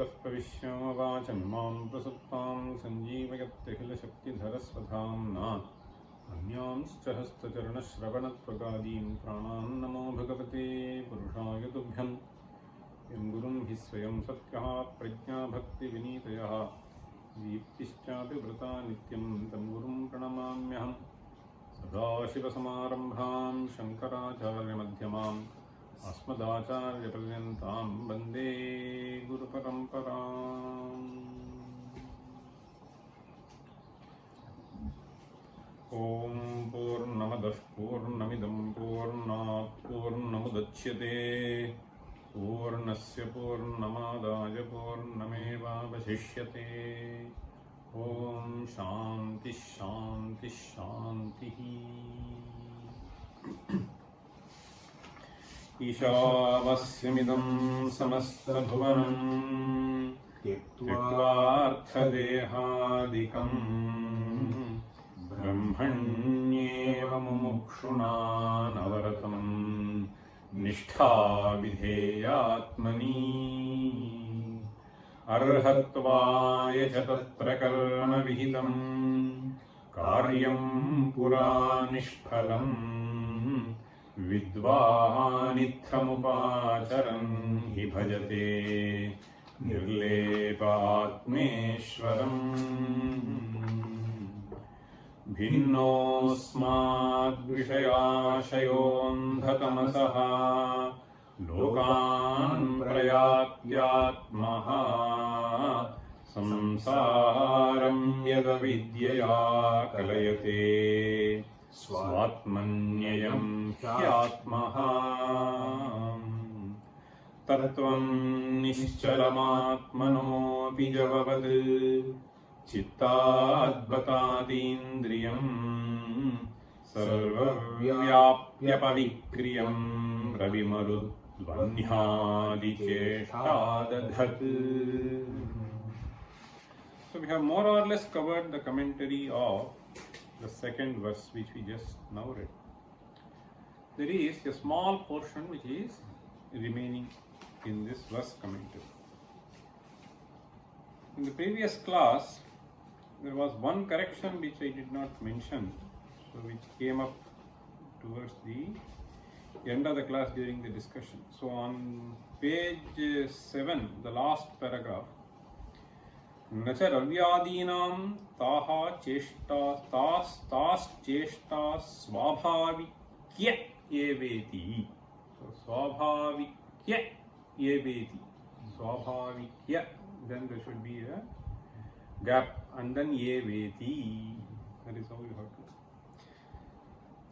भूतः प्रविश्य वाचमिमां प्रसुप्तां सञ्जीवयत्यखिलशक्तिधरस्वधाम्ना अन्यांश्च हस्तचरणश्रवणत्वगादीन् प्राणान् नमो भगवते पुरुषाय तुभ्यं यं गुरुं हि स्वयं सत्यः प्रज्ञाभक्तिविनीतयः दीप्तिश्चापि वृता नित्यं तं गुरुं प्रणमाम्यहम् सदाशिवसमारम्भां शङ्कराचार्यमध्यमाम् अस्मदाचार्यपर्यन्तां वन्दे गुरुपरम्पराम्। ॐ पूर्णमदः पूर्णमिदं पूर्णात् पूर्णमुदच्यते पूर्णस्य पूर्णमादाय पूर्णमेवावशिष्यते। ॐ शान्तिः शान्तिः शान्तिः। ईशावास्यमिदं समस्तभुवनं त्यक्त्वार्थदेहादिकं ब्रह्मण्येव मुमुक्षुणा नवरतं निष्ठाविधेयात्मनि अर्हत्वाय च तत्र कर्मविहितं कार्यं पुरा निष्फलम् विद्वानित्थमुपाचरन् हि भजते निर्लेपात्मेश्वरम्। भिन्नोऽस्माद्विषयाशयोऽन्धतमसः लोकान् प्रयात्यात्मः संसारं यदविद्यया कलयते स्वात्मन्ययं ह्यात्मः। तत्त्वं निश्चलमात्मनोऽपि जववद् चित्ताद्बतातीन्द्रियं सर्वव्याप्यपविक्रियं रविमरुद्वह्न्यादिचेष्टादधत्। So we have more or less covered the commentary of the second verse which we just now read. There is a small portion which is remaining in this verse commentary. In the previous class, there was one correction which I did not mention, so which came up towards the end of the class during the discussion. So on page 7, the last paragraph, न च रव्यादीनां ताः चेष्टा स्वाभाविक्य एवेति. So स्वाभाविक्य एवेति. स्वाभाविक्य, then there should be a gap and then एवेति. That is how you have to.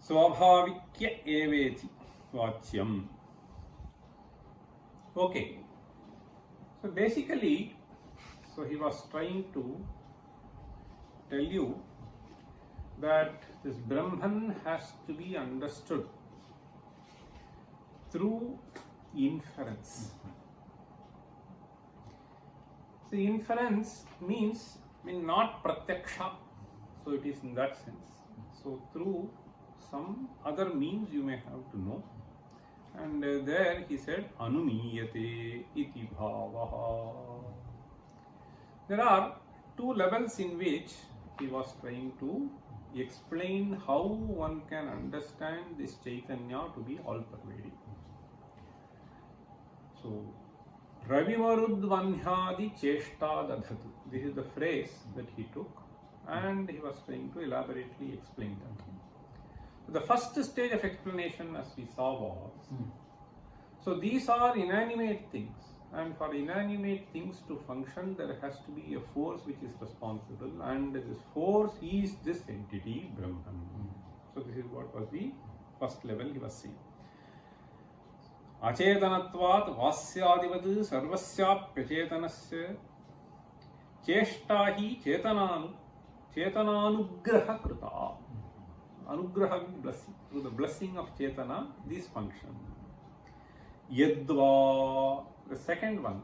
स्वाभाविक्य एवेति वाच्यम. Okay. So basically, so he was trying to tell you that this Brahman has to be understood through inference. So inference means not pratyaksha, so it is in that sense. So through some other means you may have to know. And there he said anumiyate iti bhavaha. There are two levels in which he was trying to explain how one can understand this Chaitanya to be all-pervading. So, Ravimarudvanhyadi cheshta dadhatu. This is the phrase that he took, and he was trying to elaborately explain that. So the first stage of explanation, as we saw, was so these are inanimate things. And for inanimate things to function, there has to be a force which is responsible, and this force is this entity, Brahman. So this is what was the first level he was saying. Acetanatvat vasyadivad sarvasyapyachetanasya cheshtahi chetananugraha krita. Anugraha means blessing. Through the blessing of Chetana, these function. Yadva. The second one.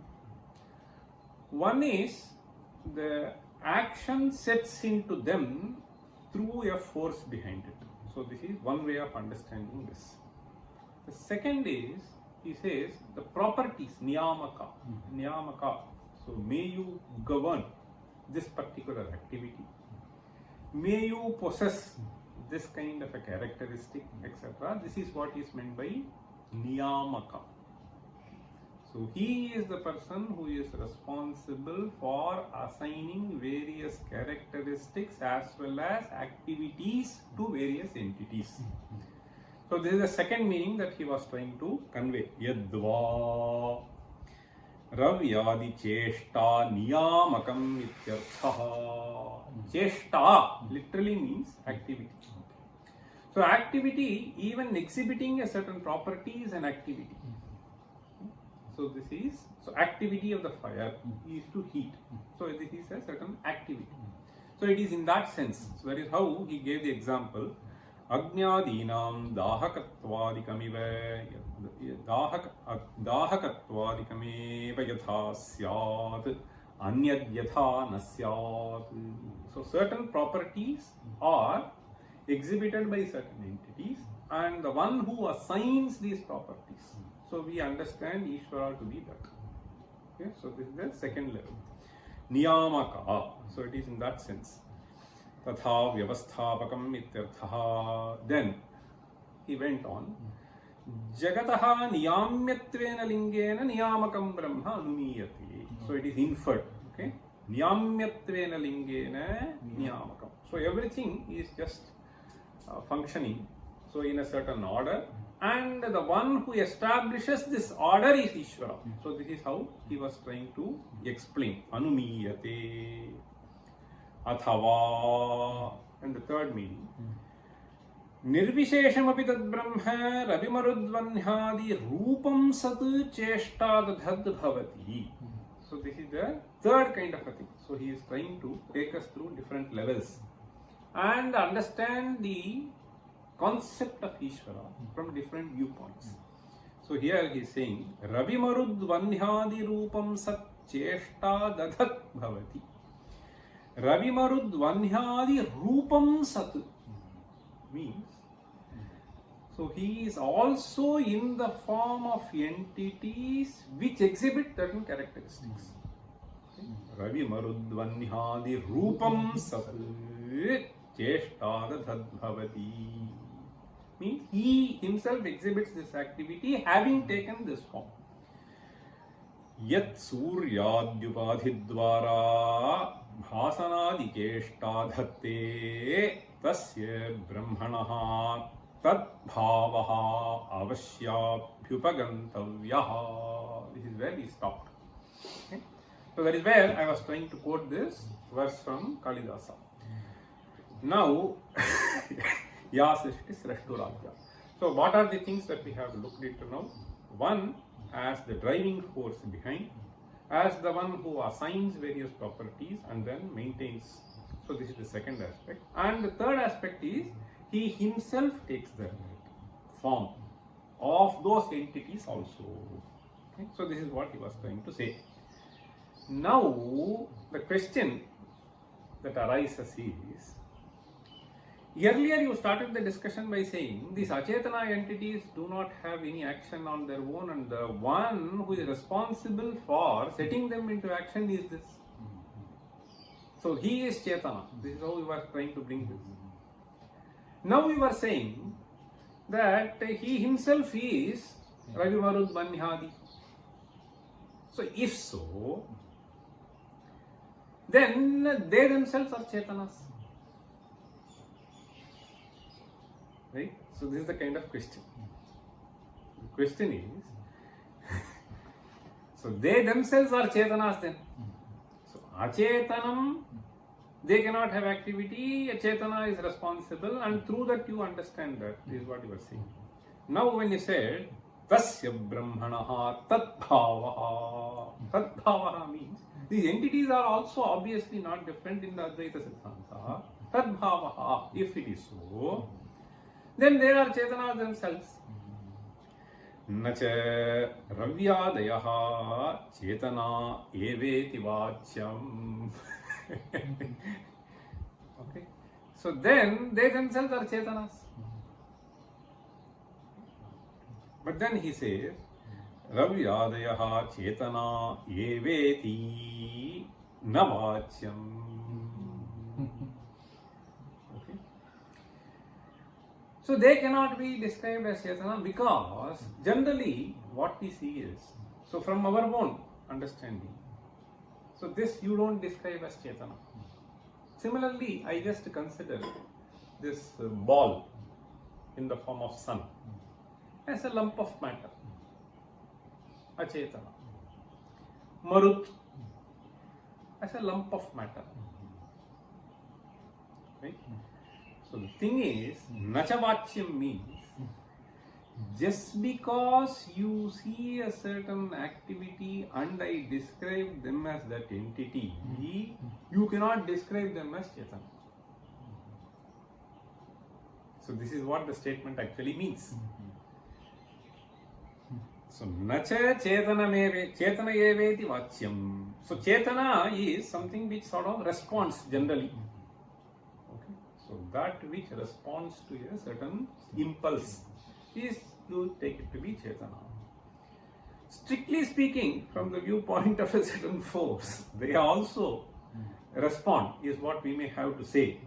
One is the action sets into them through a force behind it. So this is one way of understanding this. The second is, he says, the properties, niyamaka. Niyamaka. So may you govern this particular activity. May you possess this kind of a characteristic, etc. This is what is meant by niyamaka. So he is the person who is responsible for assigning various characteristics as well as activities to various entities. So this is the second meaning that he was trying to convey. Yadva Ravyadi Cheshta Niyamakam Ityartha. Cheshta literally means activity. So activity, even exhibiting a certain property, is an activity. So this is, so activity of the fire is to heat. So this is a certain activity. So it is in that sense. So that is how he gave the example. Agnyadinam dahakatvadikamiva dahakatvadikamiva yatha syat anyad yatha nasyat. So certain properties are exhibited by certain entities, and the one who assigns these properties. So we understand Ishvara to be that. Okay, so this is the second level. Niyamaka. So it is in that sense. Tatha vyavasthapakam ityartha. Then he went on. Jagataha niyamyatvena lingena niyamakam brahma anumiyati. So it is inferred. Okay. Niyamyatvena lingena niyamakam. So everything is just functioning. So in a certain order. And the one who establishes this order is Ishvara. So this is how he was trying to explain. Anumiyate. Athava. And the third meaning. Nirvisheshamapi tad brahma ravimarudvanhyadi rupam sat cheshtadadhad bhavati. So this is the third kind of a thing. So he is trying to take us through different levels and understand the concept of Ishvara from different viewpoints. So here he is saying Ravimarudvanhyadi rupam sat cheshta dadhat bhavati. Ravimarudvanhyadi rupam sat means, so he is also in the form of entities which exhibit certain characteristics. Ravimarudvanhyadi rupam sat cheshta dadhat bhavati. Means he himself exhibits this activity having taken this form. Yat suryadyupadhidvara bhasanadikeshtadhatte tasya brahmanaha tadbhavaha avasyabhyupagantavyaha. This is where we stopped. Okay? So that is where I was trying to quote this verse from Kalidasa. Now, Ya Srishti Srashturajya. So what are the things that we have looked into now? One, as the driving force behind, as the one who assigns various properties and then maintains. So this is the second aspect. And the third aspect is, he himself takes the form of those entities also. Okay? So this is what he was trying to say. Now, the question that arises is, earlier you started the discussion by saying these achetana entities do not have any action on their own, and the one who is responsible for setting them into action is this. So he is Chetana. This is how we were trying to bring this. Now we were saying that he himself is Ravimarudvanhyadi. So if so, then they themselves are Chetanas. Right? So this is the kind of question. The question is, so they themselves are Chetanas then. So Achetanam, they cannot have activity, a Chetana is responsible, and through that you understand that. This is what you were saying. Now when you said, Tasya Brahmanaha Tadbhavaha. Tadbhavaha means, these entities are also obviously not different in the Advaita Siddhanta. Tadbhavaha, if it is so, then they are Chetana themselves. Nacha Ravyadayaha Chetana Eveti Vachyam. Okay. So then they themselves are Chetanas. But then he says, Ravyadayah chetana eveti navachyam. Okay. So they cannot be described as chetana because generally what we see is, so from our own understanding, so this you don't describe as chetana. Similarly, I just consider this ball in the form of sun as a lump of matter, achetana. Marut as a lump of matter. Right? So the thing is, nachavachyam means just because you see a certain activity and I describe them as that entity, you cannot describe them as chetana. So this is what the statement actually means. So nacha chetana eveti vachyam. So chetana is something which sort of responds generally. Okay. So that which responds to a certain impulse is, you take it to be chetana. Strictly speaking, from the viewpoint of a certain force, they also respond, is what we may have to say.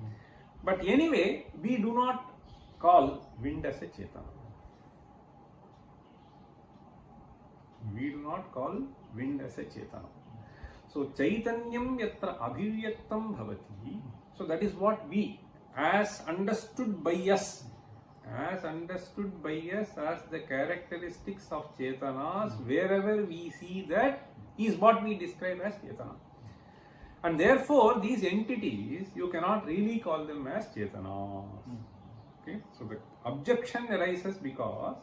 But anyway, we do not call wind as a chetana. We do not call wind as a chetana. So chaitanyam yatra abhivyaktam bhavati. So that is what we, as understood by us, as the characteristics of chetanas, wherever we see that is what we describe as chetana. And therefore these entities, you cannot really call them as chetanas. Okay, so the objection arises because,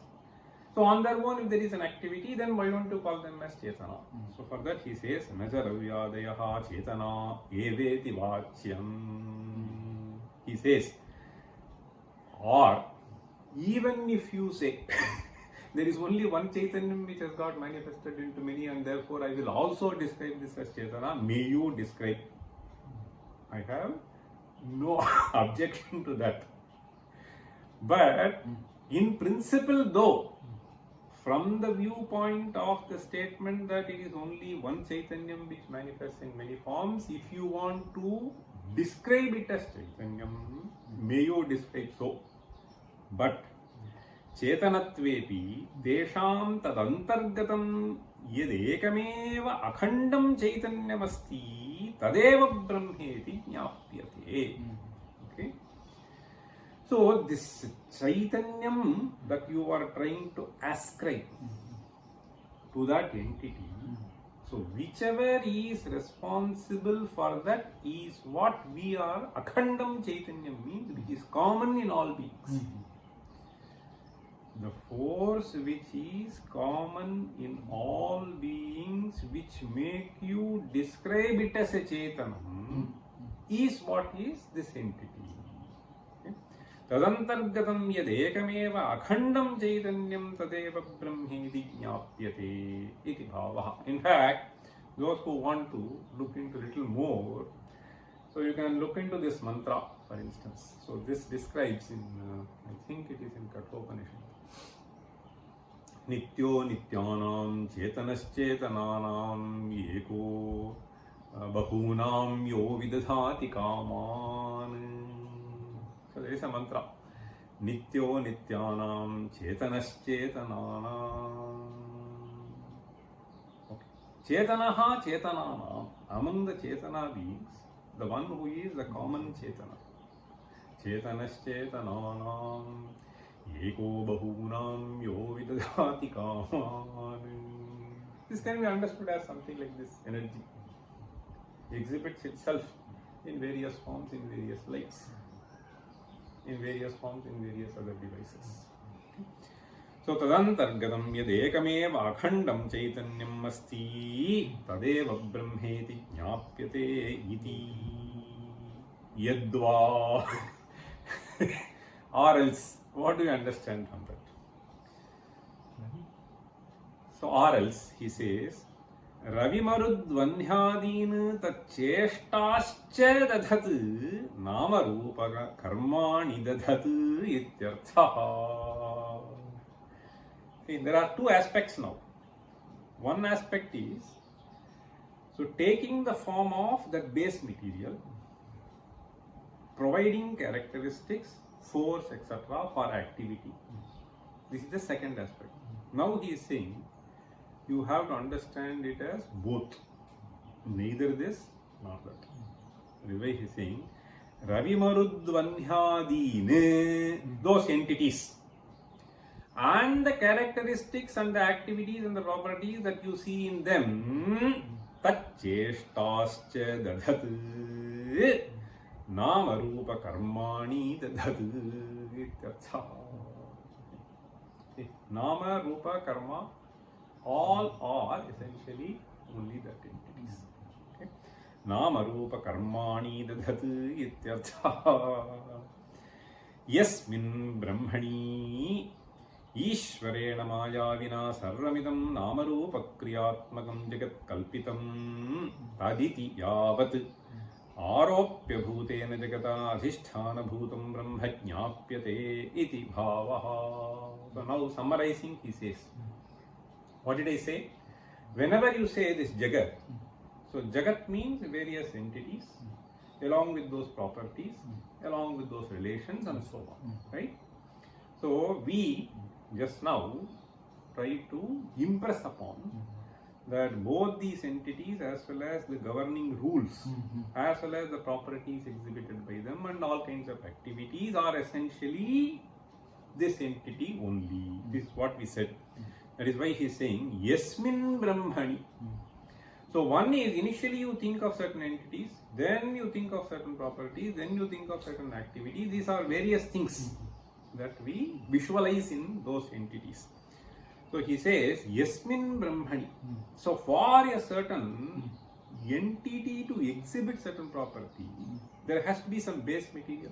so on their own if there is an activity, then why don't you call them as chetana? So for that he says, Najaravyadayaha chetana eveti vachyam. He says, or even if you say there is only one Chaitanyam which has got manifested into many and therefore I will also describe this as chetana, may you describe. I have no objection to that. But in principle though, from the viewpoint of the statement that it is only one Chaitanyam which manifests in many forms, if you want to describe it as Chaitanyam, may you describe so. But chetanatvepi desham tadantargatam yedekameva akhandam chaitanyamasti tadeva brahmeti jnapyate. Okay. So this chaitanyam that you are trying to ascribe to that entity, so whichever is responsible for that is what we are, akhandam chaitanyam means, which is common in all beings. The force which is common in all beings, which make you describe it as a Chetanam, is what is this entity. Tadantargatam yadekameva akhandam chaitanyam tadeva brahmeti jnapyate iti bhavaha. In fact, those who want to look into little more, so you can look into this mantra, for instance. So this describes in, I think it is in Kathopanishad. Nityo nityanam chetanaschetananam eko bahunam yo vidadhati kaman. So there is a mantra. Nityo nityanam chetanaschetananam. Okay. Chetanaha chetananam. Among the chetana beings, the one who is the common chetana. Chetanaschetananam. Eko bahunam yo vidadhati kaman. This can be understood as something like this energy exhibits itself in various forms, in various lights, in various forms, in various other devices. So tadantargatam yadekameva akhandam chaitanyam asti tadeva brahmeti jnapyate iti yadva. Or else, what do you understand from that? So, or else, he says, Ravimarudvanhyadin tacheshtascha dadhat namarupaga karmani dadhat ityartha. See, there are two aspects now. One aspect is, so taking the form of that base material, providing characteristics, force, etc. for activity. This is the second aspect. Now he is saying, you have to understand it as both. Neither this nor that. That is why he is saying, Ravi Marudvanhyadine, those entities, and the characteristics and the activities and the properties that you see in them, tacheshtascha dadhat, nama rupa karmani dadhat. Nama, rupa, karma, all are essentially only that entities. Okay? Nama, rupa, karmani dadhat ityartha. Yasmin brahmani ईश्वरेण मायाविना सर्वमिदं नामरूपक्रियात्मकं जगत् कल्पितं तदिति यावत् आरोप्य भूतेन जगता अधिष्ठानभूतं ब्रह्म ज्ञाप्यते इति भावः. So now summarizing, he says, what did I say? Whenever you say this jagat, so jagat means various entities along with those properties, along with those relations and so on, right? So we just now try to impress upon that both these entities as well as the governing rules as well as the properties exhibited by them and all kinds of activities are essentially this entity only. This is what we said. That is why he is saying Yasmin Brahmani. So one is, initially you think of certain entities, then you think of certain properties, then you think of certain activities. These are various things that we visualize in those entities. So he says Yasmin Brahmani. So for a certain entity to exhibit certain property, there has to be some base material.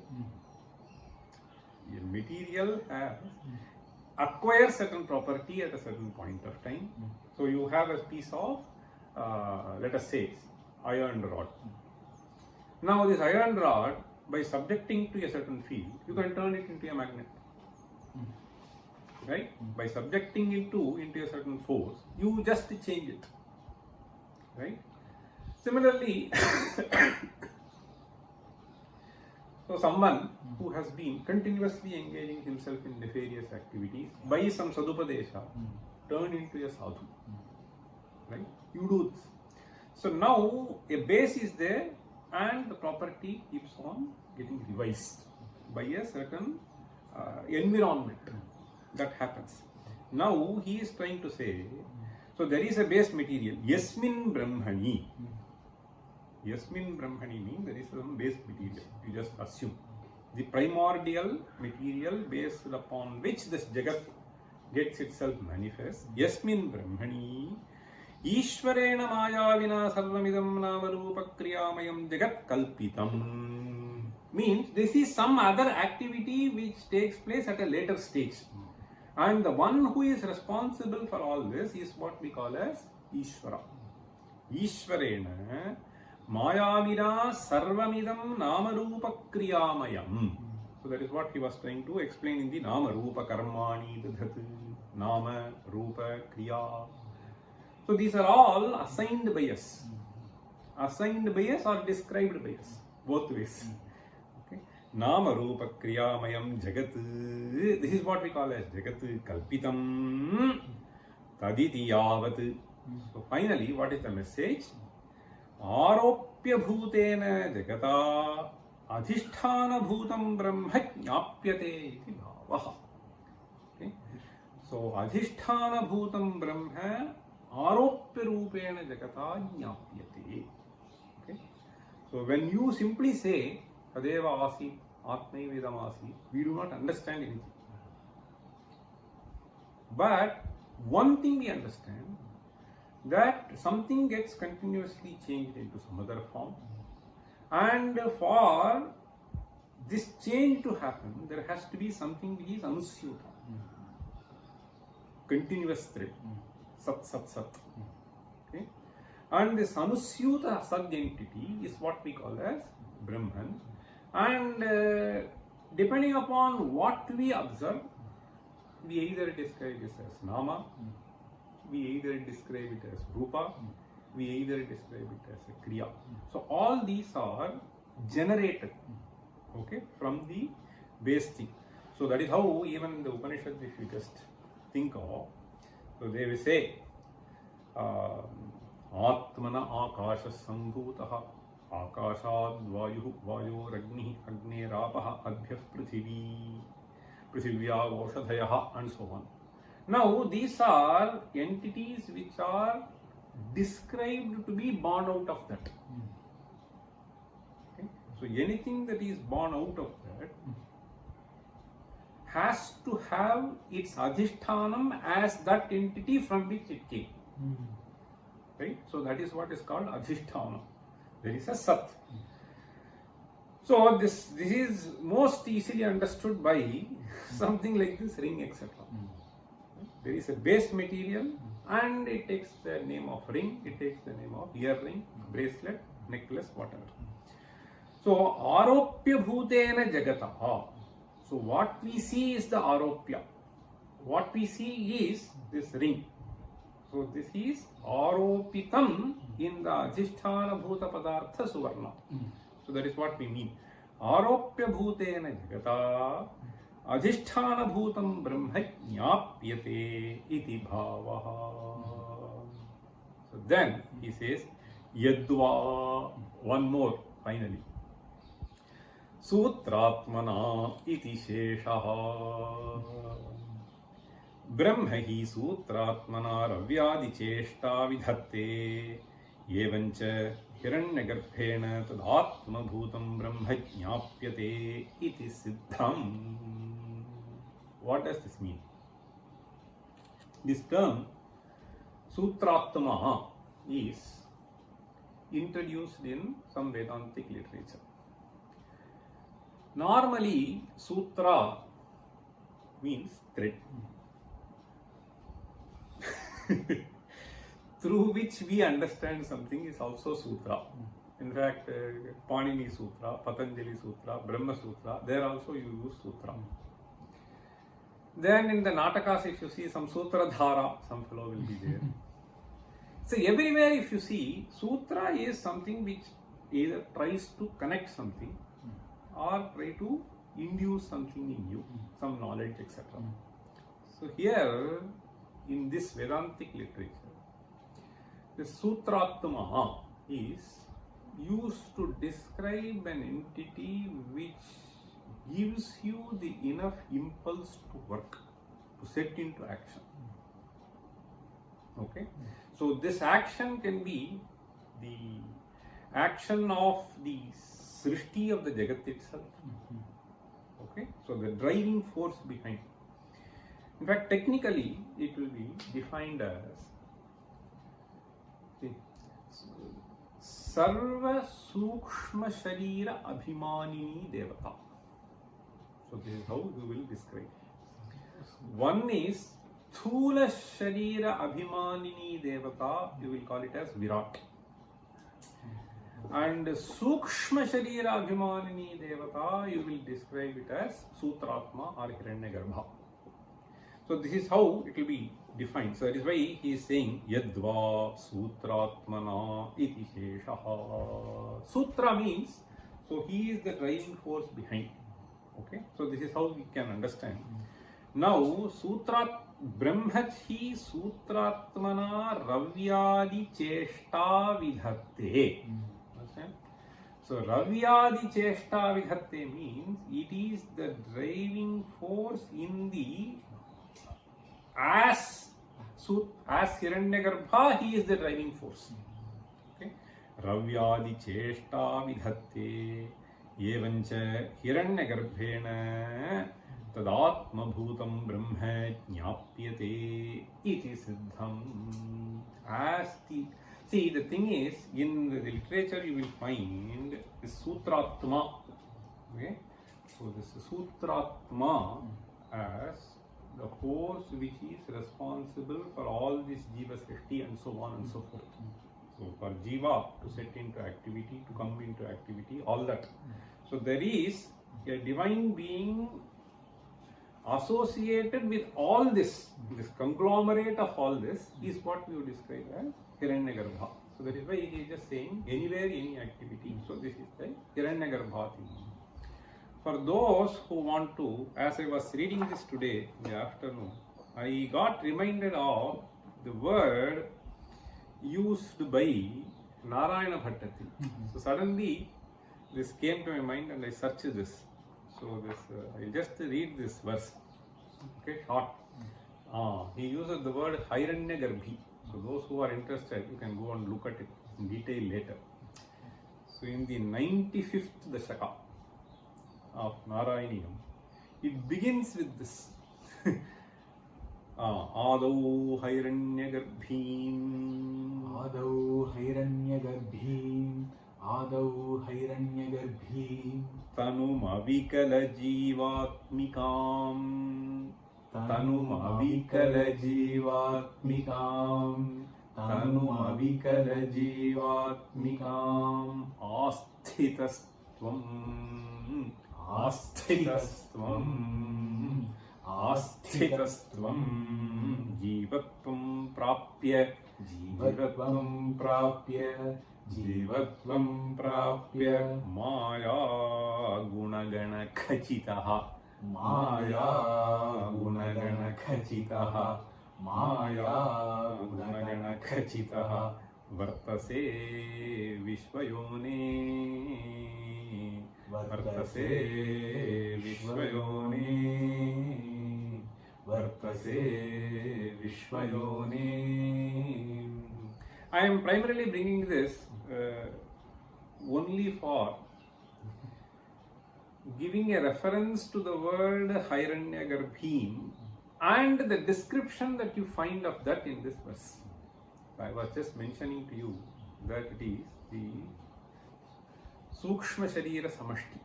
A material has acquires certain property at a certain point of time. So you have a piece of let us say iron rod. Now this iron rod, by subjecting to a certain field, you can turn it into a magnet. Right? By subjecting it into a certain force, you just change it. Right? Similarly, so someone who has been continuously engaging himself in nefarious activities, by some sadupadesha, turn into a sadhu. Right? You do this. So now a base is there and the property keeps on getting revised by a certain environment that happens. Now he is trying to say, so there is a base material, Yasmin Brahmani. Yasmin Brahmani means there is some base material, you just assume. The primordial material based upon which this Jagat gets itself manifest. Yasmin Brahmani Ishvarena Mayavina Sarvamidam Namarupa Kriyamayam Jagat Kalpitam. Means this is some other activity which takes place at a later stage. And the one who is responsible for all this is what we call as Ishvara. Ishvarena Mayavina Sarvamidam Namarupa Kriyamayam. So that is what he was trying to explain in the Namarupa Karmani Dadhat. Nama, Rupa, Kriya. So these are all assigned by us. Assigned by us or described by us. Both ways. Okay. Nama Rupa Kriyamayam Jagat. This is what we call as Jagat Kalpitam Taditi Yavat. So finally, what is the message? Aropya Bhutena Jagata Adhisthana Bhutam Brahma Jnapyate iti bhavaha. Okay. So Adhisthana Bhutam Brahma Aropya Rupena Jagata Jnapyate. Okay. So when you simply say Tadeva Asi, Atmaivedam Asi, we do not understand anything. But one thing we understand, that something gets continuously changed into some other form, and for this change to happen, there has to be something which is anusyuta, continuous thread, sat sat sat. Okay? And this anusyuta sad entity is what we call as Brahman, and depending upon what we observe, we either describe this as Nama we either describe it as Rupa, we either describe it as a Kriya. So all these are generated, okay, from the base thing. So that is how even in the Upanishad, if you just think of, so they will say, Atmana Akasha Sambhutaha Akashad Vayu Vayoragni Agnerapah Adhyas Prithvi Prithivya Oshadhayaha and so on. Now these are entities which are described to be born out of that. Okay? So anything that is born out of that has to have its adhishthanam as that entity from which it came. Right? So that is what is called adhishthanam. There is a sat. So this is most easily understood by something like this ring, etc. There is a base material and it takes the name of ring, it takes the name of earring, bracelet, necklace, whatever. So aropya bhutena jagataha. So what we see is the aropya. What we see is this ring. So this is aropitam in the adhisthana bhuta padartha suvarna. So that is what we mean. Aropya bhutena jagata adhisthana bhutam brahma jnapyate iti bhavaha. So then he says yadva, one more finally. Sutratmana iti sheshaha. Brahma hi sutratmana ravyadi cheshta vidhatte evancha hiranyagarbhena tadatma bhutam brahma jnapyate iti siddham. What does this mean? This term Sutratma is introduced in some Vedantic literature. Normally, Sutra means thread through which we understand something is also Sutra. In fact, Panini Sutra, Patanjali Sutra, Brahma Sutra, there also you use Sutra. Then in the Natakas, if you see some Sutradhara, some fellow will be there. So everywhere if you see, Sutra is something which either tries to connect something or try to induce something in you, some knowledge, etc. So here in this Vedantic literature, the Sutratma is used to describe an entity which gives you the enough impulse to work, to set into action. Okay? So this action can be the action of the Srishti of the Jagat itself. Okay? So the driving force behind. In fact, technically, it will be defined as Sarva Sukshma Sharira Abhimanini Devata. So this is how you will describe. One is Thula Sharira Abhimanini Devata, you will call it as Virat. And Sukshma Sharira Abhimanini Devata, you will describe it as Sutratma or Hiranyagarbha. So this is how it will be defined. So that is why he is saying Yadva Sutratmana iti sheshaha. Sutra means, so he is the driving force behind. Okay, so this is how we can understand. Now, Brahmachi Sutratmana Ravyadi Cheshta Vidhatte. Understand? So, Ravyadi Cheshta Vidhatte means it is the driving force in the as Hiranyagarbha, he is the driving force. Okay, Ravyadi Cheshta Vidhatte. Evancha Hiranyagarbhena tadatma bhutam brahma jnapyate iti siddham. As the thing is, in the literature you will find the Sutratma. Okay, so this Sutratma as the force which is responsible for all this Jiva Srishti and so on and so forth. So for Jiva to set into activity, to come into activity, all that. So there is a divine being associated with all this, this conglomerate of all this is what we would describe as Hiranyagarbha. So that is why he is just saying anywhere, any activity. So this is the Hiranyagarbha thing. For those who want to, as I was reading this today in the afternoon, I got reminded of the word used by Narayana Bhattati. So suddenly this came to my mind and I searched this. So this, I'll just read this verse. Okay, short. He uses the word Hiranyagarbhi. So those who are interested, you can go and look at it in detail later. So in the 95th Dashaka of Narayaniyam, it begins with this. Adau Hiranyagarbhim. Adau Hiranyagarbhim. Adau Hiranyagarbhim. Tanum avikala jivatmikam. Tanum avikala jivatmikam. Tanum avikala jivatmikam. Asthitasthvam. Asthitasthvam. Asthitasthvam. Jivatvam prapya. Jivatvam prapya. Jivatvam prapya maya gunagana khachitaha. Maya gunagana khachitaha. Maya gunagana khachitaha. Vartase vishvayone. Vartase vishvayone. Vartase vishvayone. I am primarily bringing this only for giving a reference to the word Hiranyagarbhim and the description that you find of that in this verse. I was just mentioning to you that it is the Sukshma Sharira Samashti.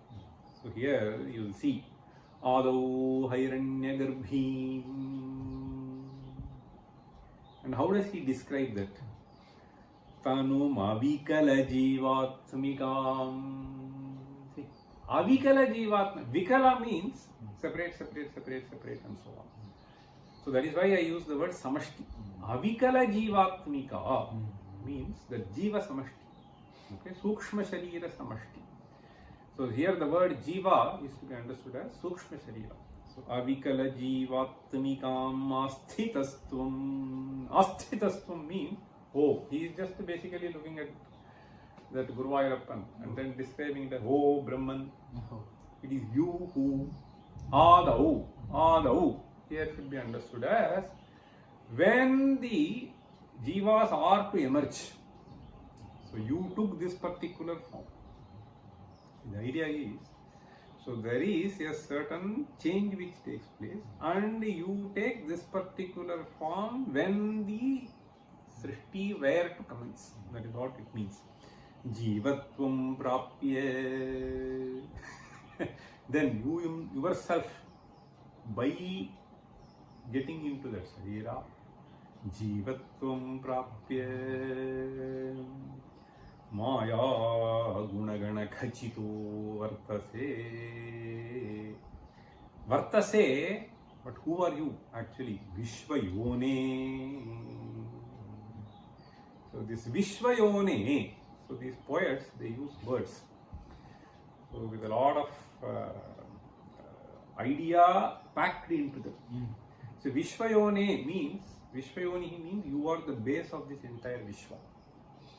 So here you will see Adau Hiranyagarbhim. And how does he describe that? Tanum avikala jivatmikam. See, avikala jivatma. Vikala means separate, separate, separate, separate, and so on. So that is why I use the word samashti. Avikala jivatmika means the jiva samashti. Okay, sukshma sharira samashti. So here the word jiva is to be understood as sukshma sharira. So avikala jivatmikam asthitasthvam. Asthitasthvam means oh, he is just basically looking at that Guruvayurappan and then describing it as oh Brahman. It is you who Adau. Adau here should be understood as when the jivas are to emerge. So you took this particular form. The idea is, so there is a certain change which takes place and you take this particular form when the Srishti were to commence. That is what it means. Jivatvam prapya. Then you yourself, by getting into that Sharira, Jivatvam prapya Maya gunagana khachito vartase. Vartase, but who are you actually? Vishvayone. So this Vishvayone, so these poets, they use words. So with a lot of idea packed into them. So Vishvayone means you are the base of this entire Vishwa.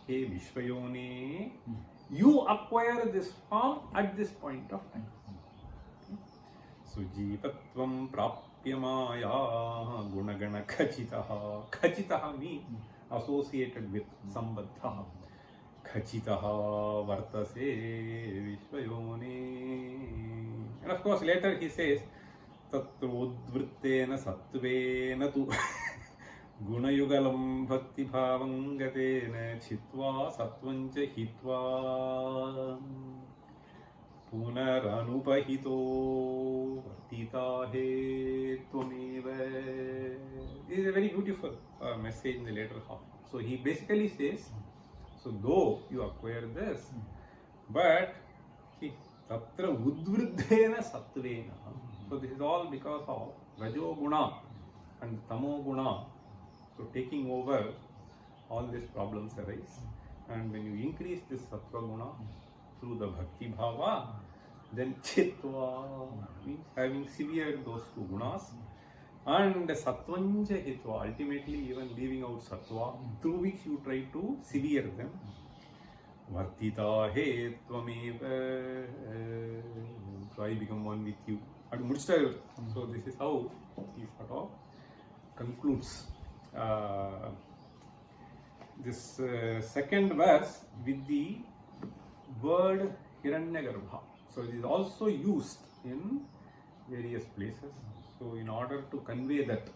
Hey Vishvayone, you acquire this form at this point of time. So Jivatvam prapya maya gunagana khachitaha. Khachitaha means associated with, sambaddha. Khachitaha vartase vishvayone. And of course later he says tatrodvrittena sattvena tu gunayugalam bhakti bhavam gatena chitva sattvancha hitva punaranupahito vartita he tvameva. This is a very beautiful message in the later half. So he basically says, so though you acquire this, but see, tatra udvriddhena sattvena. So this is all because of Rajo Guna and Tamo Guna. So taking over, all these problems arise. And when you increase this Sattva Guna through the Bhakti Bhava, then Chitva means having severed those two gunas, and Sattvanja Hitva, ultimately even leaving out Sattva, through which you try to sever them. Vartita he tvameva, so I become one with you. And so this is how he sort of concludes this second verse with the word Hiranyagarbha. So it is also used in various places. So in order to convey that,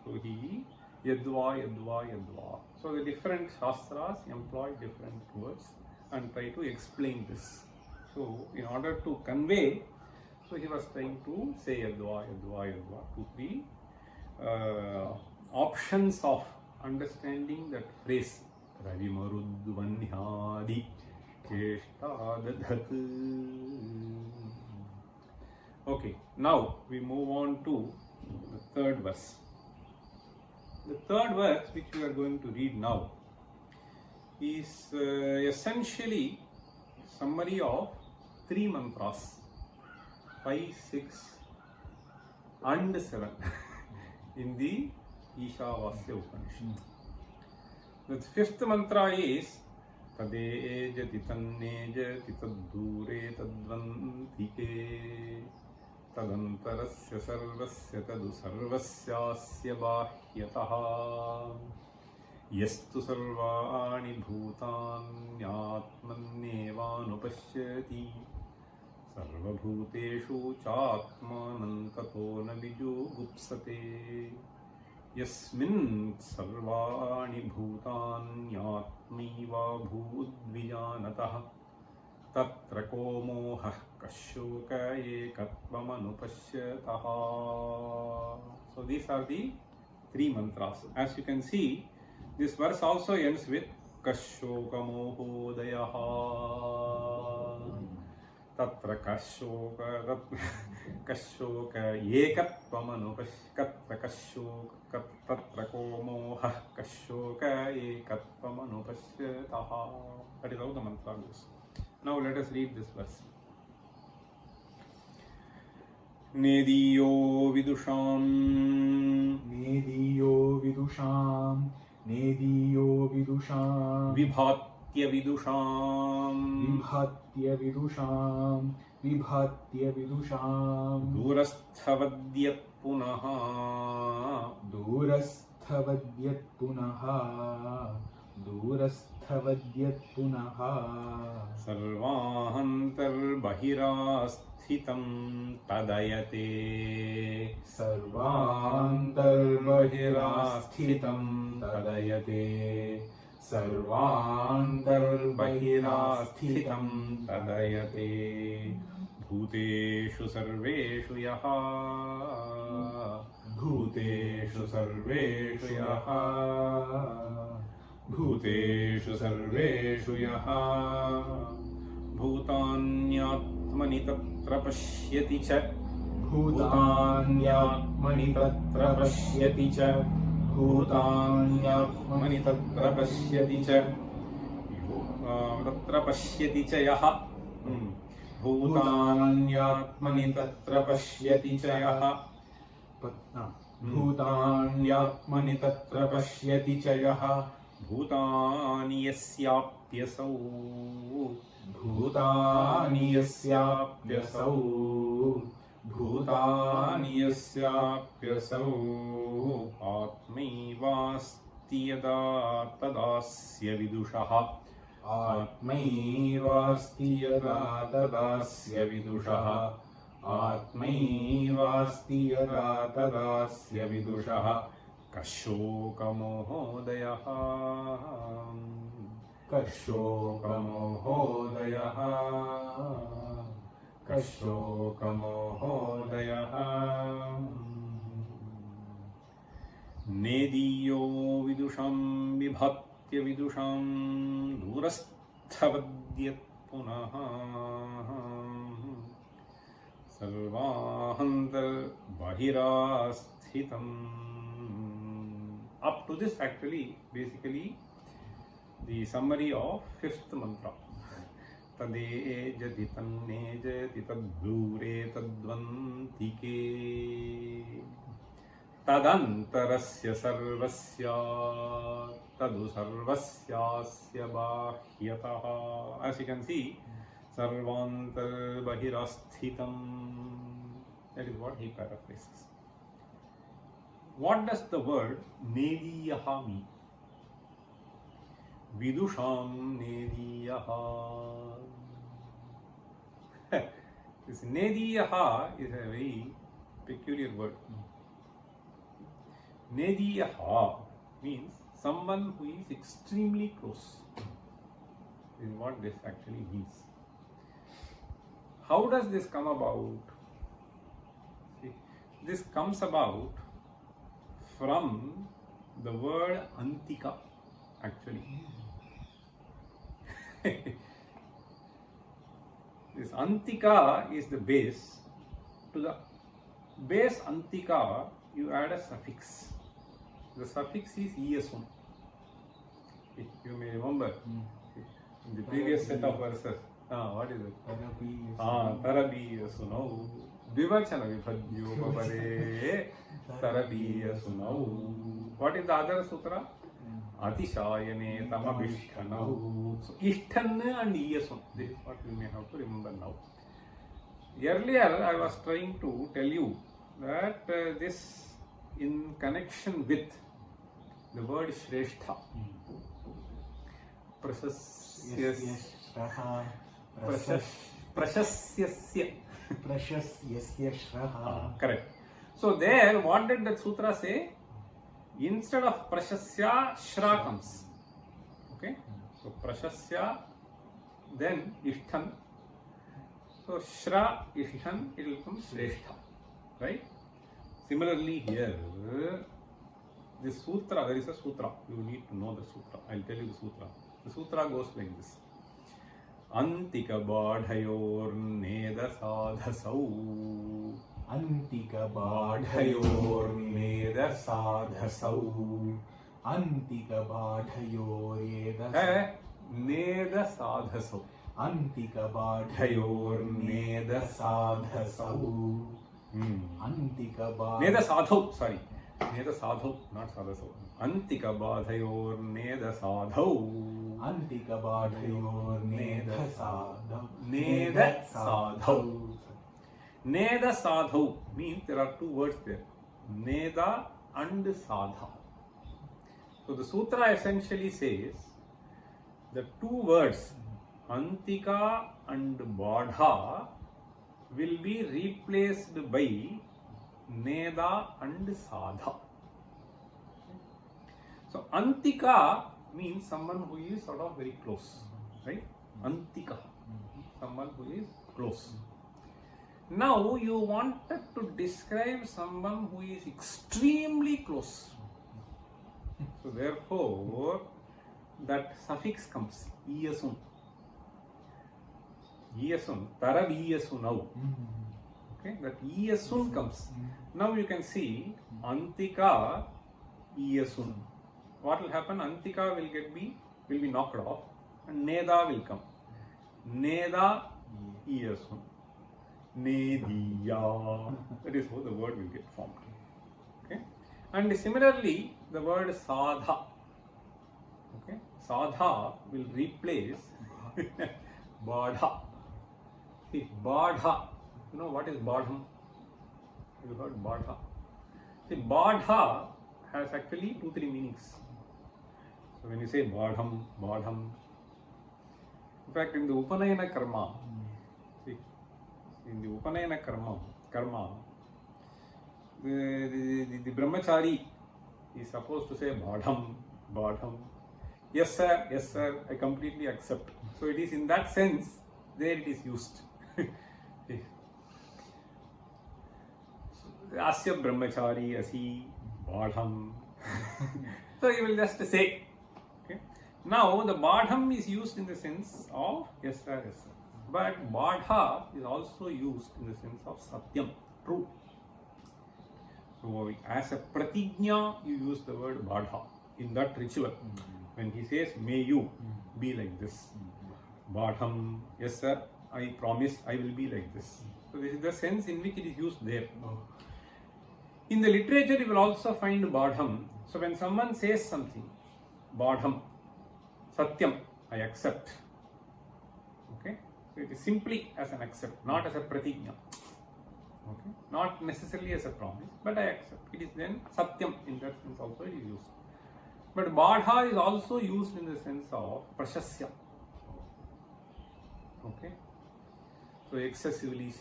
so he Yadva, Yadva, Yadva. So the different shastras employ different words and try to explain this. So in order to convey, so he was trying to say Yadva, Yadva, Yadva, 2, 3 options of understanding that phrase. Ravi Marudvanyadi Keshtadadhat. Okay, now we move on to the third verse. The third verse, which we are going to read now, is essentially summary of 3 mantras, 5, 6 and 7 in the Ishavasya Upanishad. The 5th mantra is Tadejati tannejati taddure tadvantike tadantarasya sarvasya tadu sarvasyasya bahyataha yastu sarvani bhutannyatmannevanupashyati sarvabhuteshu chatmanan tato na bijugupsate yasmin sarvani bhutanyatmaiva bhudvijanatah tatra ko mohah kashoka ekatvamanupashyatah. So these are the 3 mantras. As you can see, this verse also ends with kashoka mohodayaha. Tatra kashoka ekatvamanupashyatah tatra ko mohah kashoka ekatvamanupashyatah. That is how the mantra goes. Now let us read this verse. Nediyo vidusham Nediyo vidusham Nediyo vidusham vibhatya vidusham Vibhatya vidusham Vibhatya vidusham durasthavadyat punaha Durasthavadyat punaha Durasthavadyat punaha sarvahantar bahirasthitam tadayate Sarvantar bahirasthitam tadayate Sarvantar bahirasthitam tadayate bhuteshu sarveshu yaha bhuteshu sarveshu yaha bhuteshu sarveshu yaha bhutanyatmani tatra pashyati cha Bhutanyatmani tatra pashyati cha bhutanyatmani tatra pashyati cha tatra pashyati cha yaha bhutanyatmani tatra pashyati cha yaha Bhutanyatmani tatra pashyati cha yaha bhutani yasyapyasau Bhutani yasyapyasau bhutani yasyapyasau atmaivasti yada tadasya vidushaha Atmaivasti yada tadasya vidushaha Atmaivasti yada tadasya vidushaha kashoka mohodayaha Kashoka mohodayaha Kashoka mohodayaha Nediyo vidusham vibhatya vidusham durasthavadyat punaha Sarvahantar Bahirasthitam. Up to this, actually, basically, the summary of fifth mantra. Tade jadi tanne jadi tadbhure tadvantike tadantarasya sarvasya tadu sarvasyasya bahyataha. As you can see, sarvantar bahirasthitam. That is what he paraphrases. What does the word nediyaha mean? Vidusham nediyaha. This nediyaha is a very peculiar word. Nediyaha means someone who is extremely close. This is what this actually means. How does this come about? See, this comes about from the word antika, actually. This antika is the base. To the base antika, you add a suffix. The suffix is esum. You may remember in the previous set of verses. What is it? Tarabiya sunau. Dvivachana vibhadyo tarabiya sunau. What is the other sutra? Atishayane tamabhishtanau. So ishtan and yasum. This is what you may have to remember now. Earlier I was trying to tell you that this in connection with the word Shrestha. Prashasyasya. Correct. So there, what did that sutra say? Instead of Prashasya, Shra comes. Okay? So Prashasya, then Ishthan. So Shra, Ishthan, it will become Shrestha. Right? Similarly here, this sutra, there is a sutra. You need to know the sutra. I will tell you the sutra. The sutra goes like this. Antika badhayor neda sadhasau. Antika badhayor neda sadhasau. Antika badhayor neda sadhasau. Antika badhayor neda sadhasau. Antika badhayor neda sadhau, sorry. Neda sadhau, not sadhasau. Antika badhayor neda sadhau. Antika badhayor neda sadhau. Neda sadhau. Neda sadhau means there are two words there. Neda and sadha. So the sutra essentially says the two words Antika and Badha will be replaced by Neda and Sadha. So Antika means someone who is sort of very close, right? Antika, someone who is close. Now you wanted to describe someone who is extremely close. So therefore, that suffix comes, iyasum. Iyasum, tarabiyasunau. Okay, that iyasun comes. Now you can see Antika, iyasun. What will happen? Antika will be knocked off, and Neda will come. Neda, iyasun. Nediya. That is how the word will get formed. Okay, and similarly, the word Sadha. Okay, Sadha will replace Badha. See, Badha. You know what is Badham? You heard Badha? See, Badha has actually 2-3 meanings. So when you say Badham, Badham, in fact, in the Upanayana karma, see, in the Upanayana karma, the brahmachari is supposed to say Badham, Badham. Yes sir, I completely accept. So it is in that sense, there it is used. Asya brahmachari asi Badham. So you will just say. Okay. Now the Badham is used in the sense of yes sir, yes sir. But Badha is also used in the sense of Satyam, true. So as a pratigna, you use the word Badha in that ritual. When he says, may you be like this. Badham, yes sir, I promise I will be like this. So this is the sense in which it is used there. In the literature, you will also find Badham. So when someone says something, Badham, Satyam, I accept. Okay? So it is simply as an accept, not as a pratigna. Okay? Not necessarily as a promise, but I accept. It is then Satyam, in that sense also it is used. But Badha is also used in the sense of Prashasya. Okay? So excessively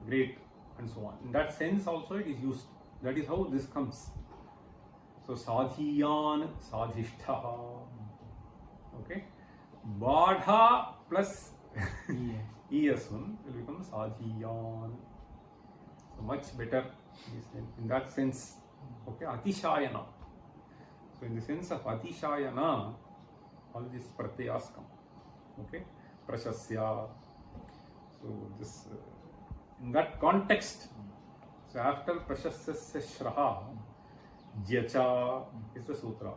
great and so on. In that sense also it is used. That is how this comes. So Sadhiyan, Sadhishtha. Okay? Badha plus Eyasun will become Sadhiyan. So much better in that sense. Okay? Atishayana. So in the sense of Atishayana, all these pratyayas come. Okay? Prashasya. So this in that context, so after Prashasya Shraha, Jyacha is the sutra.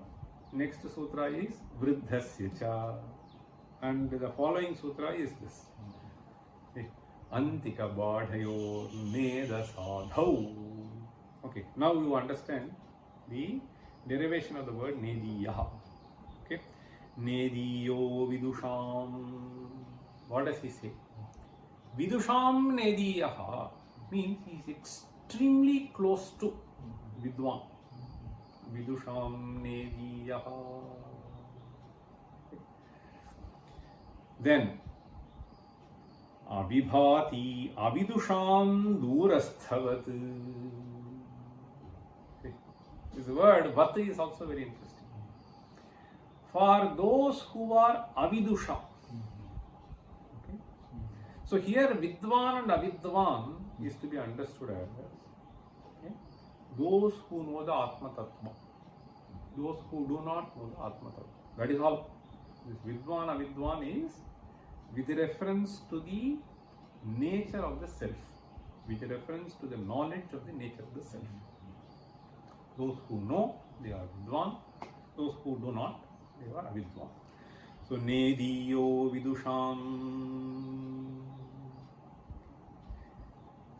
Next sutra is Vriddhasya cha. And the following sutra is this. Antika Badhayo Neda Sadhau. Okay, now you understand the derivation of the word Nediyaha. Okay, Nediyo Vidusham. What does he say? Vidusham Nediyaha means he is extremely close to Vidwan. Vidusham Nediyaha. Then Abhibhati Avidusham Durasthavat. This word Vat is also very interesting. For those who are Avidusha. Okay? So here Vidwan and Avidwan is to be understood as those who know the Atma Tattva, those who do not know the Atma Tattva. That is all. This Vidwan, Avidwan is with reference to the nature of the self, with reference to the knowledge of the nature of the self. Those who know, they are Vidwan. Those who do not, they are Avidwan. So, Nediyo Vidusham.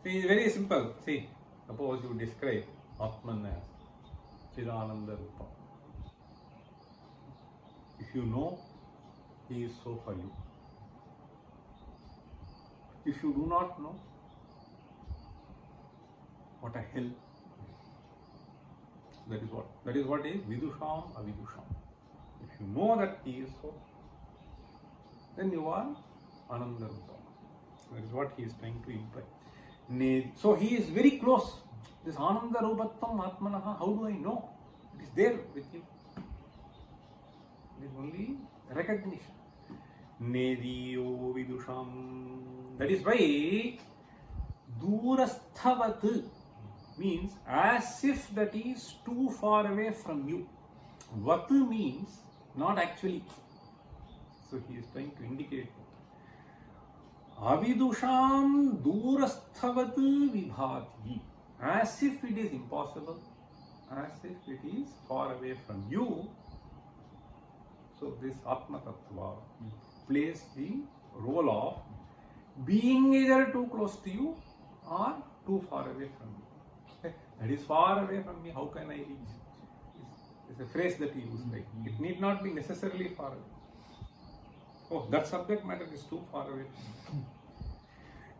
See, it's very simple. See, suppose you describe Atman as Chidananda Rupa. If you know, he is so for you. If you do not know, what a hell. That is what is Vidusham Avidusham. If you know that he is so, then you are Ananda Rupa. That is what he is trying to imply. So he is very close. This Ananda Rupattam Atmanaha, how do I know? It is there with you. It is only recognition. Nediyo Vidusham. That is why Durasthavat means as if that is too far away from you. Vat means not actually. So he is trying to indicate Avidusham Durasthavat Vibhati. As if it is impossible, as if it is far away from you. So this Atma Tattva plays the role of being either too close to you or too far away from you. That is far away from me, how can I reach? It's a phrase that he used, like it need not be necessarily far away. Oh, that subject matter is too far away from me.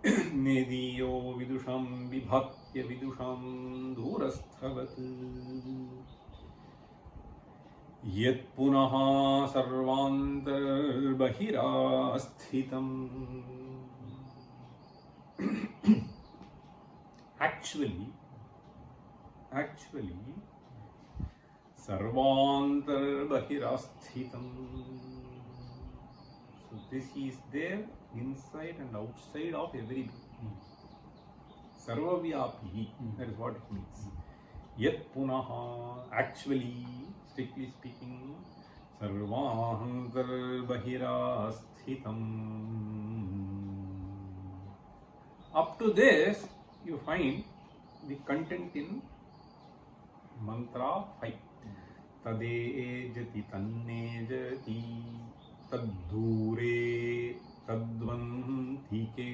Nediyo Vidusham Vibhatya Vidusham Durasthavat Yat Punaha Sarvantar Bahira Sthitam. Actually, Sarvantar Bahira Sthitam. So this is there inside and outside of every being. Sarvavyapi, that is what it means. Yat Punaha, actually, strictly speaking, sarvahantarbahiratsthitam. Up to this, you find the content in mantra 5. Tadejati tannejati taddure tadvantike.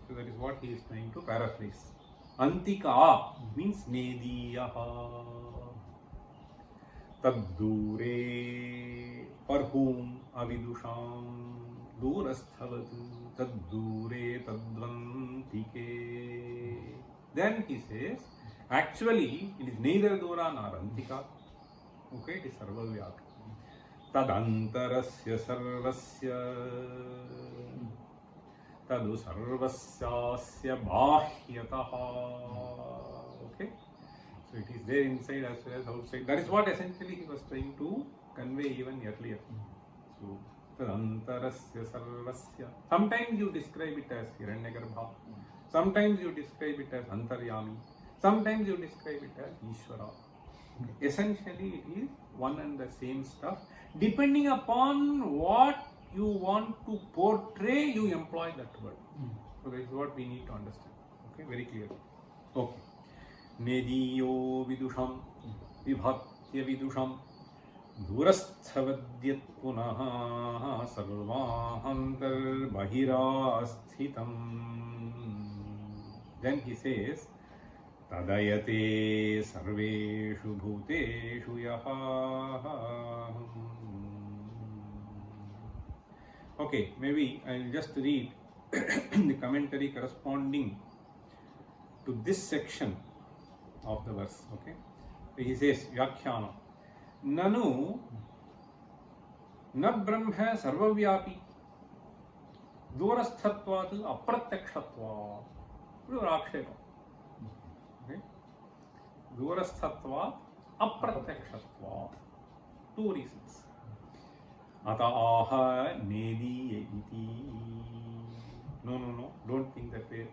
So that is what he is trying to paraphrase. Antika means nediyaha. Taddure, for whom avidusham, durasthavat, taddure tadvantike. Then he says, actually it is neither dura nor antika. Okay, it is sarvavyaka. Tadantarasya sarvasya, tadu sarvasyasya bahyataha. Okay. So it is there inside as well as outside. That is what essentially he was trying to convey even earlier. So, tadantarasya sarvasya. Sometimes you describe it as Hiranyagarbha. Sometimes you describe it as Antaryami. Sometimes you describe it as Ishvara. Essentially, it is one and the same stuff. Depending upon what you want to portray, you employ that word. So that is what we need to understand. Okay, very clearly. Okay. Nediyo vidusham vibhatya vidusham durasthavyat punaha sarvahantar bahirasthitam. Then he says, tadayate sarveshu bhuteshu yaha. Okay, maybe I will just read the commentary corresponding to this section of the verse. Okay, so he says, Vyakhyana Nanu na brahma sarvavyapi durasthatvat apratyakshatvat. Rakshepa. Okay, durasthatvat apratyakshatvat. Two reasons. Ata aha nediya iti. No, don't think that way.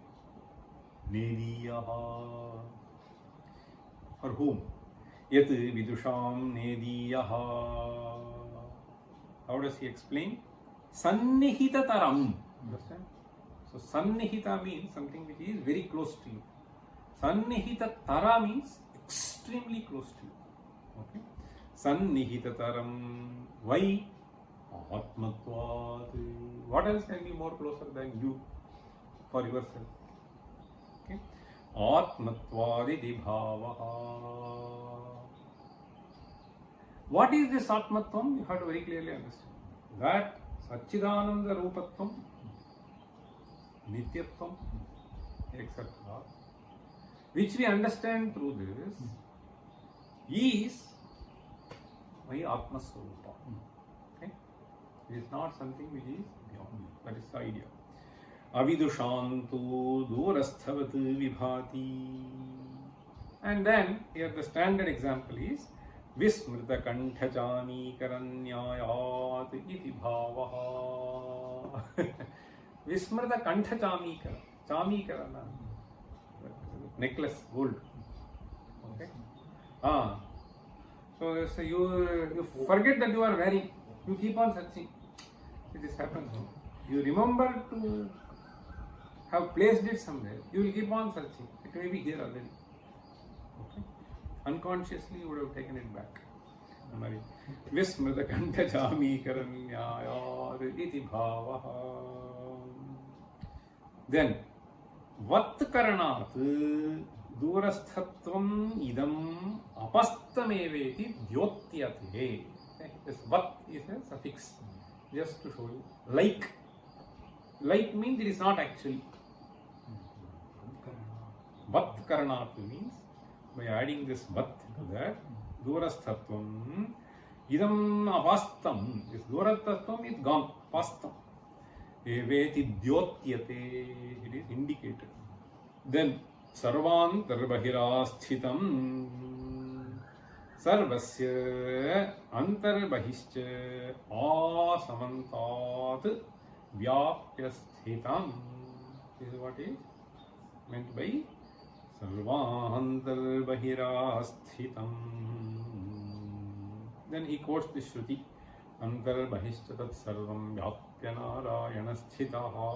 Nediyaha. For whom? Yat vidusham nediyaha. How does he explain? Sannihitataram. Understand? So sannihita means something which is very close to you. Sannihitara means extremely close to you. Okay? Sannihitataram. Why? Atmatvat. What else can be more closer than you for yourself? Okay? Atmatvaditi bhavaha. What is this Atmatvam? You have to very clearly understand. That Satchidananda Rupatvam, Nityatvam, etc., which we understand through this, is my Atma Swarupa. Okay? It is not something which is beyond you. That is the idea. Avidushantu durasthavat vibhati. And then here the standard example is Vismrita kanthachani karanyayat iti bhavaha. Vismrita kanthachami kara. Chami karana. Necklace, gold. Okay. So you forget that you are wearing. You keep on searching. This happens. You remember to have placed it somewhere. You will keep on searching. It may be here already. Okay. Unconsciously you would have taken it back. Vismrita kanthachami karanyayat iti bhavaha. Then vat karanat durasthatvam idam apastameveti dyotyate. This vat is a suffix, just to show you. Like means it is not actually. Vat karanat means by adding this vat to that, durasthatvam idam apastam. This durasthatvam is gone, pastam. Eveti dyotyate, it is indicated. Then sarvantarbahirasthitam sarvasya antarbahishcha asamantat vyapyasthitam. This is what is meant by sarvantarbahirasthitam. Then he quotes the Shruti. Antarbahishcha tat sarvam vyapya narayana sthitaha.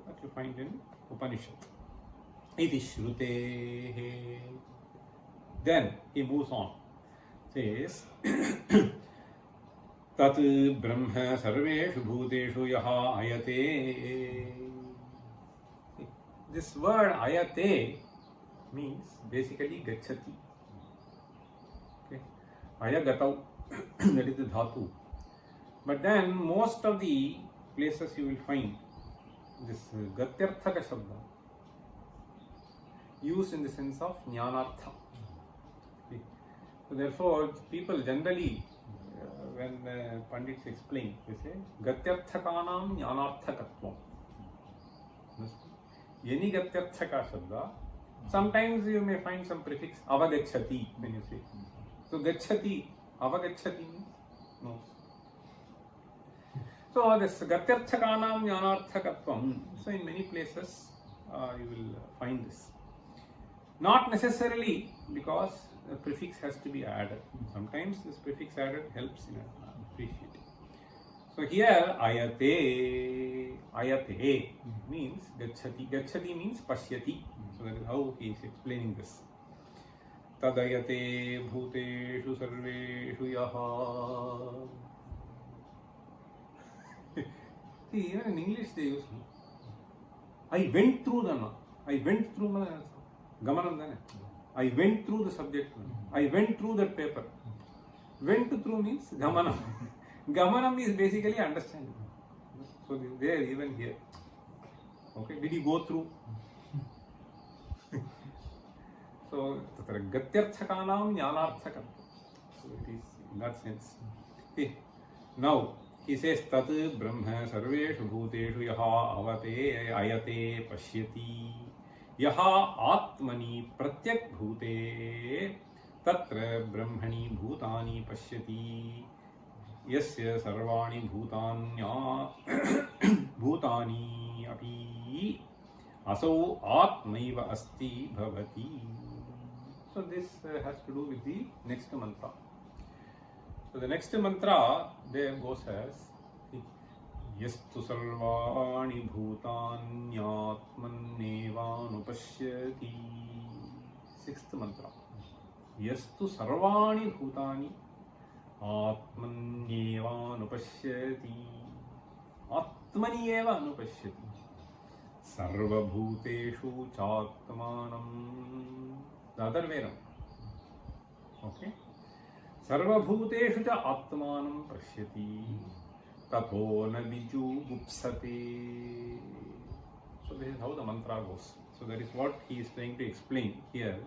That you find in Upanishad. Iti shrutehe. Then he moves on. Says tat brahma sarveshu bhuteshu yaha ayate. This word ayate means basically gachati. Okay. Ayagatau, that is the dhatu. But then most of the places you will find this gatyarthaka shabda used in the sense of jnanartha. Okay. So therefore, people generally, when Pandits explain, they say gatyarthakanam jnanarthakatvam. Any gatyarthaka shabda, sometimes you may find some prefix avagachati when you say. So gachati, avagachati means no. So this gatyarthakanam jnanarthakatvam. So in many places you will find this. Not necessarily because the prefix has to be added. Sometimes this prefix added helps in appreciating. So here ayate means gachati. Gachati means pashyati. So that is how he is explaining this. Tadayate bhuteshu sarveshu yaha. See, even in English they use I went through the I went through Gamanam dane. I went through the subject. I went through that paper. Went through means Gamanam. Gamanam is basically understanding. So there, even here. Okay, did he go through? So, gatyarthakanam jnanarthakam. So it is in that sense. See, now he says tat brahma sarveshu bhuteshu yaha avate ayate pashyati yaha atmani pratyak bhute tatra brahmani bhutani pashyati yasya sarvani bhutanya bhutani api asau atmaiva asti bhavati. So this has to do with the next mantra. So the next mantra there goes as yastu sarvani bhutanyaatmannevanupashyati. Sixth mantra. Yastu sarvani bhutani atmannevanupashyati. Atmani eva anupashyati. Sarvabhuteshu chatmanam. The other way around. Okay. Sarvabhuteshu cha atmanam pashyati tato na viju gupsate. So this is how the mantra goes. So that is what he is trying to explain here.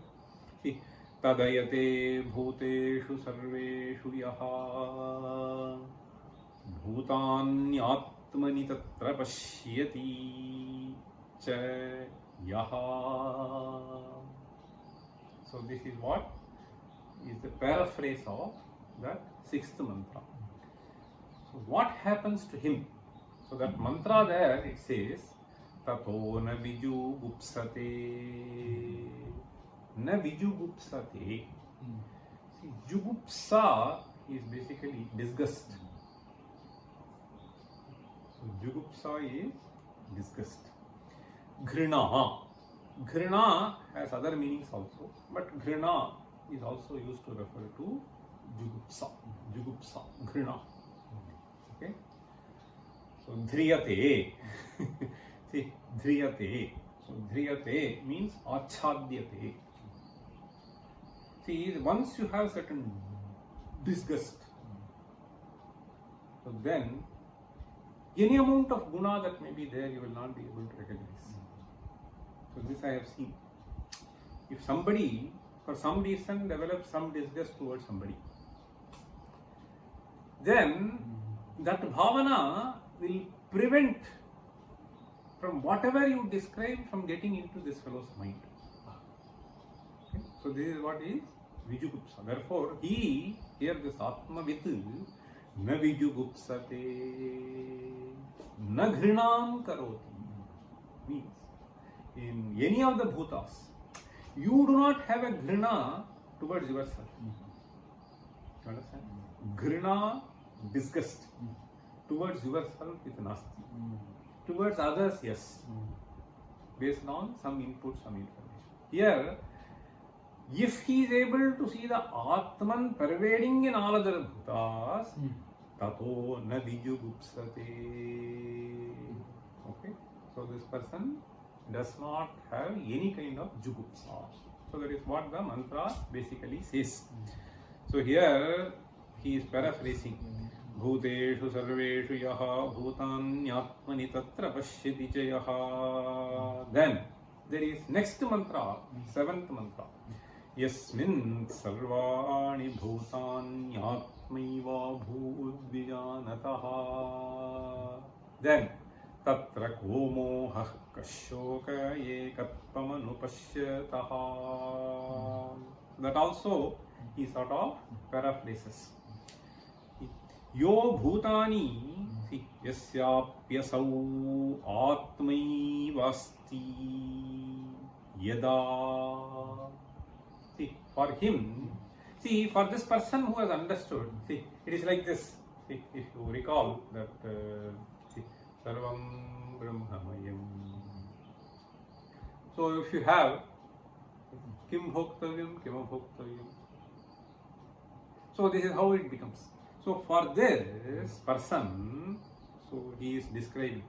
See, tadayate bhuteshu sarveshu yaha bhutanyatmani tatra pashyati cha yaha. So this is what is the paraphrase of that sixth mantra. So what happens to him? So that mantra there it says tato na viju gupsate. Na viju gupsate. See, jugupsa is basically disgust. So jugupsa is disgust. Ghrina. Ghrina has other meanings also, but ghrina is also used to refer to jugupsa. Jugupsa, ghrina. Okay. So dhriyate. See, dhriyate. So dhriyate means achhadyate. See, once you have certain disgust, so then any amount of guna that may be there, you will not be able to recognize. So this I have seen. If somebody, for some reason, develops some disgust towards somebody, then that bhavana will prevent from whatever you describe from getting into this fellow's mind. Okay? So this is what is Vijugupsa. Therefore, he, here this Atmavit, na Vijugupsate, naGhrinam Karoti, means in any of the bhutas, you do not have a ghrina towards yourself. You understand? Grina, disgust towards yourself is nasti. Towards others, yes. Based on some input, some information. Here, if he is able to see the Atman pervading in all other bhutas, tato na vijugupsate. Okay? So this person does not have any kind of jugupsa. So that is what the mantra basically says. So here he is paraphrasing. Bhuteshu sarveshu yaha bhutanyatmani tatra pashyati cha yaha. Then there is next mantra, seventh mantra. Yasmin sarvani bhutanyatmaiva bhudvijanataha. Then tatra komohah kashoka ekatpamanupashyataha. That also he sort of paraphrases. Yo bhutani, see, yasyapyasau atmaivasti yada. See, for him, see, for this person who has understood, see, it is like this. See, if you recall that, see, sarvam brahmamayam. So if you have kim bhoktavyam, kim abhoktavyam. So this is how it becomes. So for this person, so he is describing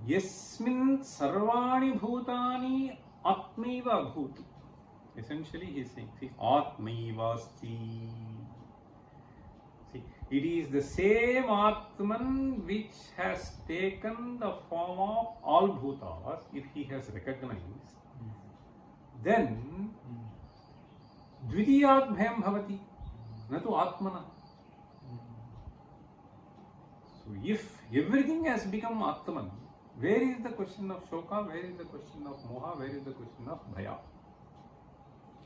Yasmin sarvani bhutani atmaiva bhut. Essentially he is saying, see, atmaivasti. See, it is the same Atman which has taken the form of all bhutas. If he has recognized, then dvidiyat bhayam bhavati, na tu atmana. So if everything has become Atman, where is the question of Shoka, where is the question of Moha, where is the question of Bhaya?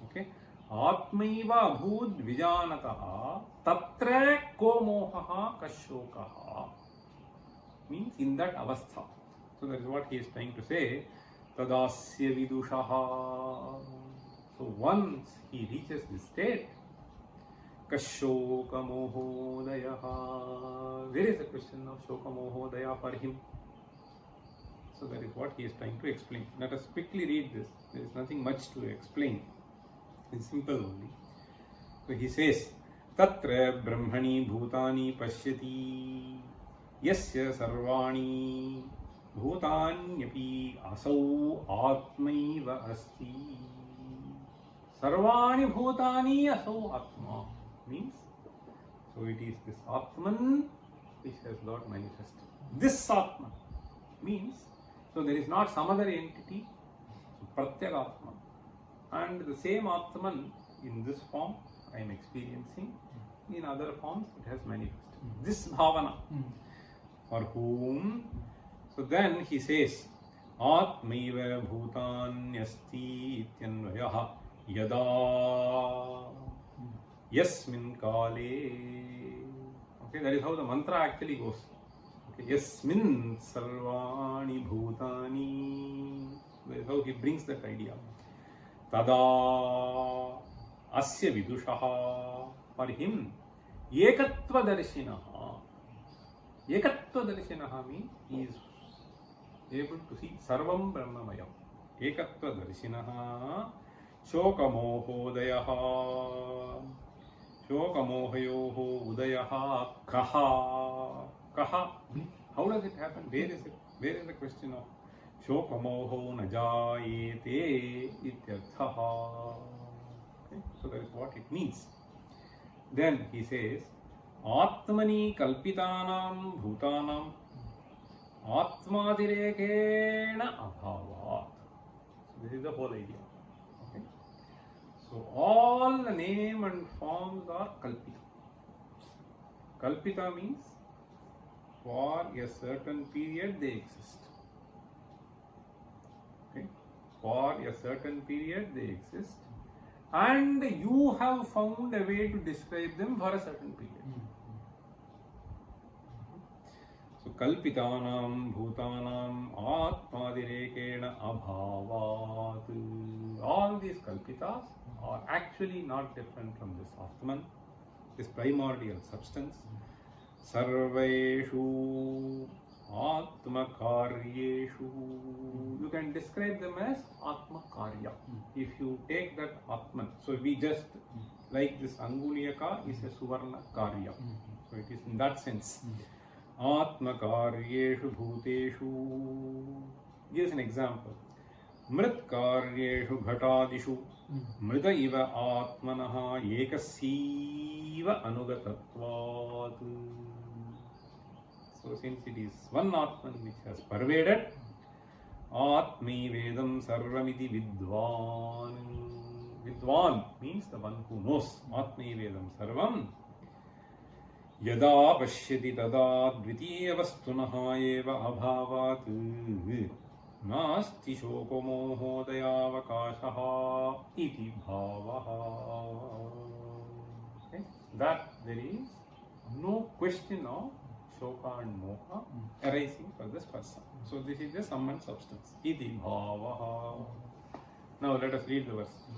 Okay? Atmaiva bhud vijanataha tatra ko mohaha kashokaha. Means in that avastha. So that is what he is trying to say. Tadasya vidushaha. So once he reaches this state, Kashoka mohodayaha. Where is the question of Shoka mohodaya for him? So that is what he is trying to explain. Let us quickly read this. There is nothing much to explain. It's simple only. So he says, Tatra brahmani bhutani pashyati yasya sarvani bhutanyapi asau atmaiva asti. Sarvani bhutani asau atma. Means, so it is this Atman which has got manifested. This Atman means, so there is not some other entity, so Pratyagatman. And the same Atman in this form I am experiencing, in other forms it has manifested. This Bhavana, for whom, so then he says, Atmaiva bhutanyasti ityanvayaha yada Yasmin kale. Okay, that is how the mantra actually goes. Okay, Yasmin sarvani bhutani. That is how he brings that idea. Tada asya vidushaha. For him, ekatva darshinaha. Ekatva darshinaha means he is able to see sarvam brahmamayam. Ekatva darshinaha. Shoka mohodayaha. Shokamohayoho udayaha kaha. Kaha. How does it happen? Where is it? Where is the question of Shokamoho najayete ityarthaha? Okay, so that is what it means. Then he says, Atmani kalpitanam bhutanam atmadirekena abhavat. So this is the whole idea. So all the name and forms are kalpita. Kalpita means for a certain period they exist. Okay? For a certain period they exist, and you have found a way to describe them for a certain period. So kalpitanam bhutanam atmadirekena abhavat. All these kalpitas are actually not different from this Atman. this primordial substance. Sarveshu Atma Karyeshu. You can describe them as Atma Karya. If you take that Atman, so we just like this Anguliyaka is a Suvarna Karya. So it is in that sense. Atma Karyeshu Bhuteshu. Gives an example. Mrit Karyeshu Ghatadishu. Mrida iva Atmanaha Ekasiva Anugatatvat. So since it is one Atman which has pervaded, Atmi Vedam Sarvamiti Vidvan. Vidvan means the one who knows. Atmi Vedam Sarvam. Yada Pashyati Tada Dvitiya Vastunaha Eva Abhavat. Nasti Shoko Moho Dayavakashaha Iti Bhavaha. Okay? That there is no question of Shoka and Moha arising for this person. So this is the sum and substance. Iti Bhavaha. Now let us read the verse.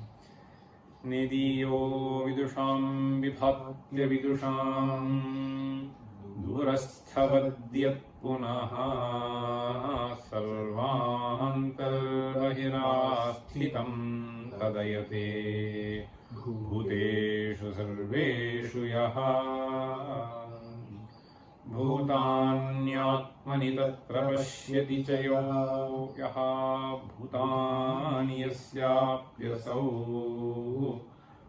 Nediyo vidusham vibhatya vidusham durasthavadhyat punaha sarvantar bahirasthitam tadayate bhuteshu sarveshu yaha Bhutanyatmani tatra pashyati chayo yaha bhutani yasyapyasau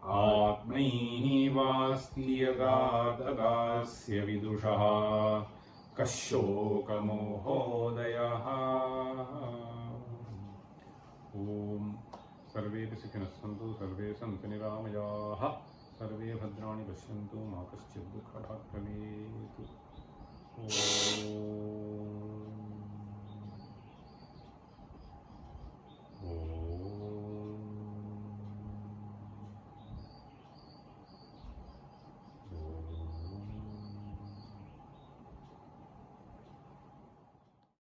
atmaihi vasti yada tadasya vidushaha kashoka mohodayaha. Om sarve sukhina santu sarve santu niramayaha sarve bhadrani pashyantu ma kaschid dukha bhavetu. Om